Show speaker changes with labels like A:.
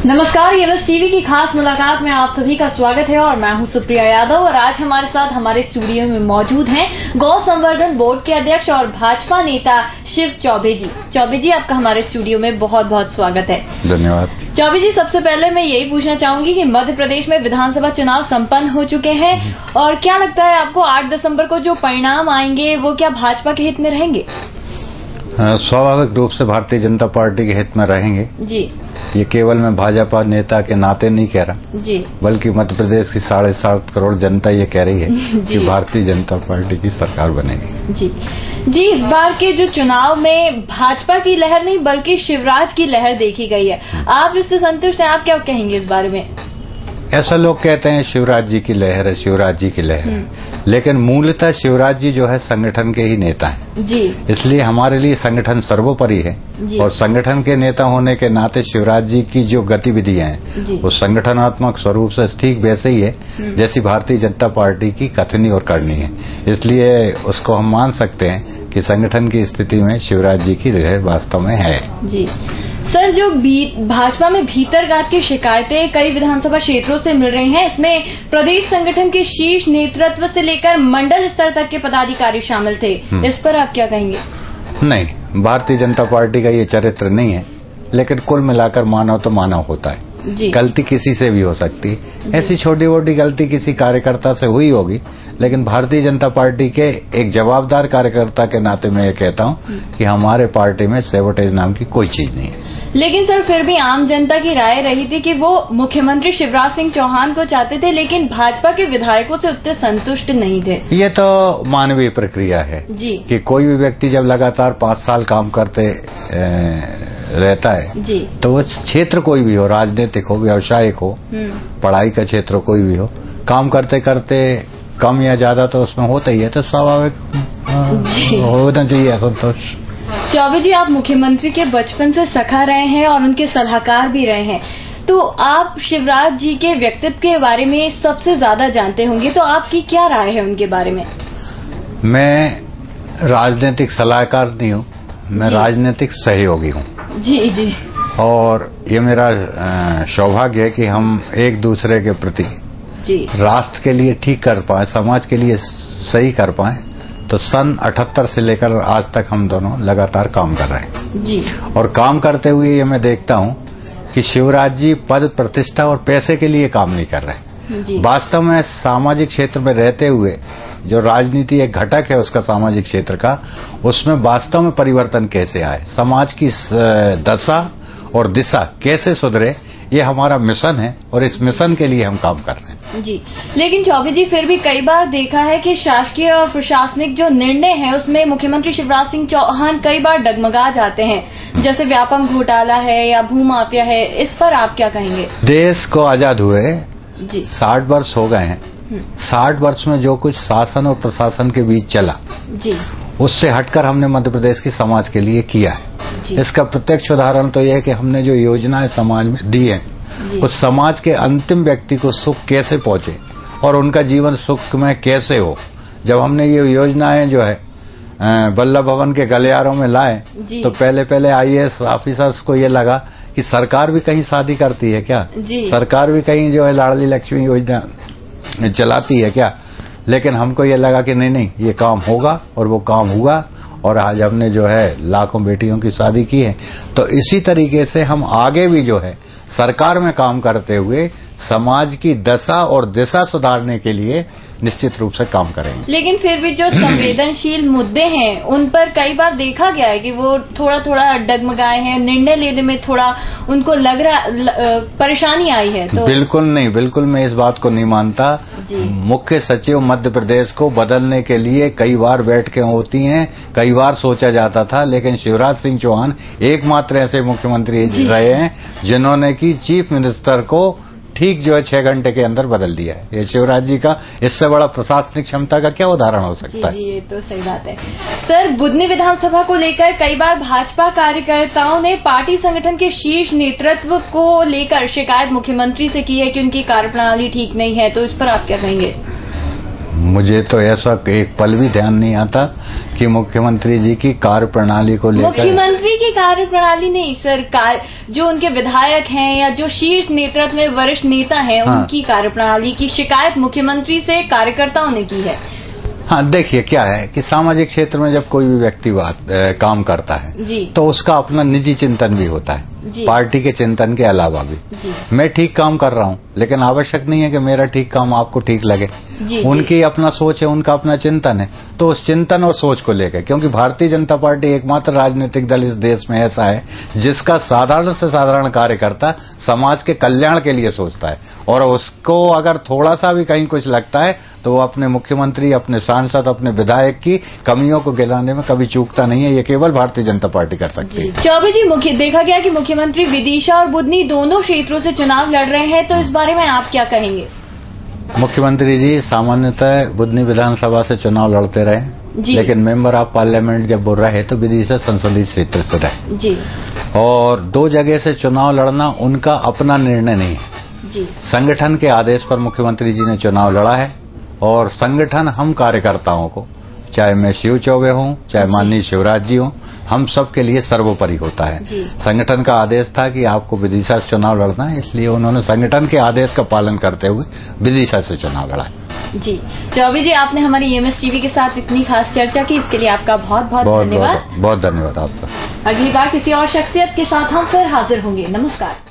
A: नमस्कार, ये बस टीवी की खास मुलाकात में आप सभी का स्वागत है और मैं हूं सुप्रिया यादव। और आज हमारे साथ हमारे स्टूडियो में मौजूद हैं गौ संवर्धन बोर्ड के अध्यक्ष और भाजपा नेता शिव चौबे जी। चौबे जी, आपका हमारे स्टूडियो में बहुत बहुत स्वागत है।
B: धन्यवाद।
A: चौबे जी, सबसे पहले मैं यही पूछना चाहूंगी कि मध्य प्रदेश में विधानसभा चुनाव संपन्न हो चुके हैं और क्या लगता है आपको 8 दिसंबर को जो परिणाम आएंगे वो क्या भाजपा के हित में रहेंगे?
B: स्वाभाविक रूप से भारतीय जनता पार्टी के हित में रहेंगे
A: जी।
B: ये केवल मैं भाजपा नेता के नाते नहीं कह रहा
A: जी,
B: बल्कि मध्य प्रदेश की 7.5 करोड़ जनता ये कह रही है कि भारतीय जनता पार्टी की सरकार बनेगी।
A: जी, इस बार के जो चुनाव में भाजपा की लहर नहीं बल्कि शिवराज की लहर देखी गई है। आप इससे संतुष्ट हैं? आप क्या कहेंगे इस बारे में?
B: ऐसा लोग कहते हैं शिवराज जी की लहर है, शिवराज जी की लहर है, लेकिन मूलतः शिवराज जी जो है संगठन के ही नेता हैं।
A: जी।
B: इसलिए हमारे लिए संगठन सर्वोपरि है और संगठन के नेता होने के नाते शिवराज जी की जो गतिविधियां हैं वो संगठनात्मक स्वरूप से ठीक वैसे ही है जैसी भारतीय जनता पार्टी की कथनी और करनी है। इसलिए उसको हम मान सकते हैं कि संगठन की स्थिति में शिवराज जी की लहर वास्तव में है।
A: जी सर, जो भाजपा में भीतरघात की शिकायतें कई विधानसभा क्षेत्रों से मिल रही हैं, इसमें प्रदेश संगठन के शीर्ष नेतृत्व से लेकर मंडल स्तर तक के पदाधिकारी शामिल थे। इस पर आप क्या कहेंगे?
B: नहीं, भारतीय जनता पार्टी का ये चरित्र नहीं है, लेकिन कुल मिलाकर मानव तो मानव होता है। गलती किसी से भी हो सकती है। ऐसी छोटी मोटी गलती किसी कार्यकर्ता से हुई होगी, लेकिन भारतीय जनता पार्टी के एक जवाबदार कार्यकर्ता के नाते मैं ये कहता हूं कि हमारे पार्टी में सेबोटेज नाम की कोई चीज नहीं है।
A: लेकिन सर, फिर भी आम जनता की राय रही थी कि वो मुख्यमंत्री शिवराज सिंह चौहान को चाहते थे, लेकिन भाजपा के विधायकों से उतने संतुष्ट नहीं थे। ये
B: तो मानवीय प्रक्रिया है
A: जी
B: कि कोई भी व्यक्ति जब लगातार 5 साल काम करते रहता है
A: जी,
B: तो वो क्षेत्र कोई भी हो, राजनीतिक हो, व्यावसायिक हो, पढ़ाई का क्षेत्र कोई भी हो, काम करते करते कम या ज्यादा तो उसमें होता ही है, तो स्वाभाविक होना चाहिए असंतोष।
A: चौबे जी, आप मुख्यमंत्री के बचपन से सखा रहे हैं और उनके सलाहकार भी रहे हैं, तो आप शिवराज जी के व्यक्तित्व के बारे में सबसे ज्यादा जानते होंगे, तो आपकी क्या राय है उनके बारे में?
B: मैं राजनीतिक सलाहकार नहीं हूँ, मैं राजनीतिक सहयोगी हूँ।
A: जी जी।
B: और ये मेरा सौभाग्य है कि हम एक दूसरे के प्रति राष्ट्र के लिए ठीक कर पाए, समाज के लिए सही कर पाए। तो सन 78 से लेकर आज तक हम दोनों लगातार काम कर रहे हैं
A: जी।
B: और काम करते हुए ये मैं देखता हूँ कि शिवराज जी पद प्रतिष्ठा और पैसे के लिए काम नहीं कर रहे। वास्तव में सामाजिक क्षेत्र में रहते हुए जो राजनीति एक घटक है उसका, सामाजिक क्षेत्र का, उसमें वास्तव में परिवर्तन कैसे आए, समाज की दशा और दिशा कैसे सुधरे, ये हमारा मिशन है और इस मिशन के लिए हम काम कर रहे हैं।
A: जी, लेकिन चौबे जी, फिर भी कई बार देखा है कि शासकीय और प्रशासनिक जो निर्णय है उसमें मुख्यमंत्री शिवराज सिंह चौहान कई बार डगमगा जाते हैं, जैसे व्यापम घोटाला है या भूमाफिया है। इस पर आप क्या कहेंगे?
B: देश को आजाद हुए 60 वर्ष हो गए हैं। 60 वर्ष में जो कुछ शासन और प्रशासन के बीच चला
A: जी,
B: उससे हटकर हमने मध्य प्रदेश की समाज के लिए किया है। इसका प्रत्यक्ष उदाहरण तो यह है कि हमने जो योजनाएं समाज में दी है उस समाज के अंतिम व्यक्ति को सुख कैसे पहुंचे और उनका जीवन सुख में कैसे हो। जब हमने ये योजनाएं जो है वल्लभ भवन के गलियारों में लाए तो पहले IAS ऑफिसर्स को ये लगा कि सरकार भी कहीं शादी करती है क्या, सरकार भी कहीं जो है लाडली लक्ष्मी योजना चलाती है क्या। लेकिन हमको ये लगा कि नहीं, ये काम होगा और वो काम हुआ और आज हमने जो है लाखों बेटियों की शादी की है। तो इसी तरीके से हम आगे भी जो है सरकार में काम करते हुए समाज की दशा और दिशा सुधारने के लिए निश्चित रूप से काम करेंगे। लेकिन
A: फिर भी जो संवेदनशील मुद्दे हैं उन पर कई बार देखा गया है कि वो थोड़ा थोड़ा डगमगाए हैं, निर्णय लेने में थोड़ा उनको लग रहा परेशानी आई है। तो
B: बिल्कुल नहीं, बिल्कुल मैं इस बात को नहीं मानता। मुख्य सचिव मध्य प्रदेश को बदलने के लिए कई बार बैठकें होती हैं, कई बार सोचा जाता था, लेकिन शिवराज सिंह चौहान एकमात्र ऐसे मुख्यमंत्री रहे हैं जिन्होंने की चीफ मिनिस्टर को ठीक जो है 6 घंटे के अंदर बदल दिया है। ये शिवराज जी का इससे बड़ा प्रशासनिक क्षमता का क्या उदाहरण हो सकता है?
A: जी, ये तो सही बात है। सर, बुधनी विधानसभा को लेकर कई बार भाजपा कार्यकर्ताओं ने पार्टी संगठन के शीर्ष नेतृत्व को लेकर शिकायत मुख्यमंत्री से की है कि उनकी कार्यप्रणाली ठीक नहीं है, तो इस पर आप क्या कहेंगे?
B: मुझे तो ऐसा एक पल भी ध्यान नहीं आता कि मुख्यमंत्री जी की कार्य प्रणाली को लेकर।
A: मुख्यमंत्री की कार्य प्रणाली नहीं सर, जो उनके विधायक हैं या जो शीर्ष नेतृत्व में वरिष्ठ नेता हैं, उनकी कार्य प्रणाली की शिकायत मुख्यमंत्री से कार्यकर्ताओं ने की है।
B: हाँ, देखिए क्या है कि सामाजिक क्षेत्र में जब कोई भी व्यक्ति काम करता है तो उसका अपना निजी चिंतन भी होता है, पार्टी के चिंतन के अलावा भी। मैं ठीक काम कर रहा हूँ, लेकिन आवश्यक नहीं है कि मेरा ठीक काम आपको ठीक लगे। उनकी अपना सोच है, उनका अपना चिंतन है, तो उस चिंतन और सोच को लेकर, क्योंकि भारतीय जनता पार्टी एकमात्र राजनीतिक दल इस देश में ऐसा है जिसका साधारण से साधारण कार्यकर्ता समाज के कल्याण के लिए सोचता है, और उसको अगर थोड़ा सा भी कहीं कुछ लगता है तो वो अपने मुख्यमंत्री, अपने सांसद, अपने विधायक की कमियों को गिलाने में कभी चूकता नहीं है। ये केवल भारतीय जनता पार्टी कर सकती है।
A: चौबे जी, देखा गया कि मुख्यमंत्री विदिशा और बुधनी दोनों क्षेत्रों से चुनाव लड़ रहे हैं, तो इस बारे में आप क्या कहेंगे?
B: मुख्यमंत्री जी सामान्यतः बुधनी विधानसभा से चुनाव लड़ते रहे, लेकिन मेंबर ऑफ पार्लियामेंट जब वो रहे तो विदिशा संसदीय क्षेत्र से रहे जी। और दो जगह से चुनाव लड़ना उनका अपना निर्णय नहीं है जी। संगठन के आदेश पर मुख्यमंत्री जी ने चुनाव लड़ा है, और संगठन हम कार्यकर्ताओं को, चाहे मैं शिव चौबे हूं, चाहे माननीय शिवराज जी हों, हम सबके लिए सर्वोपरि होता है। संगठन का आदेश था कि आपको विदिशा से चुनाव लड़ना है, इसलिए उन्होंने संगठन के आदेश का पालन करते हुए विदिशा से चुनाव लड़ा
A: जी। चौबे जी, आपने हमारी EMS टीवी के साथ इतनी खास चर्चा की, इसके लिए आपका बहुत बहुत धन्यवाद।
B: बहुत धन्यवाद आपका।
A: अगली बार किसी और शख्सियत के साथ हम फिर हाजिर होंगे। नमस्कार।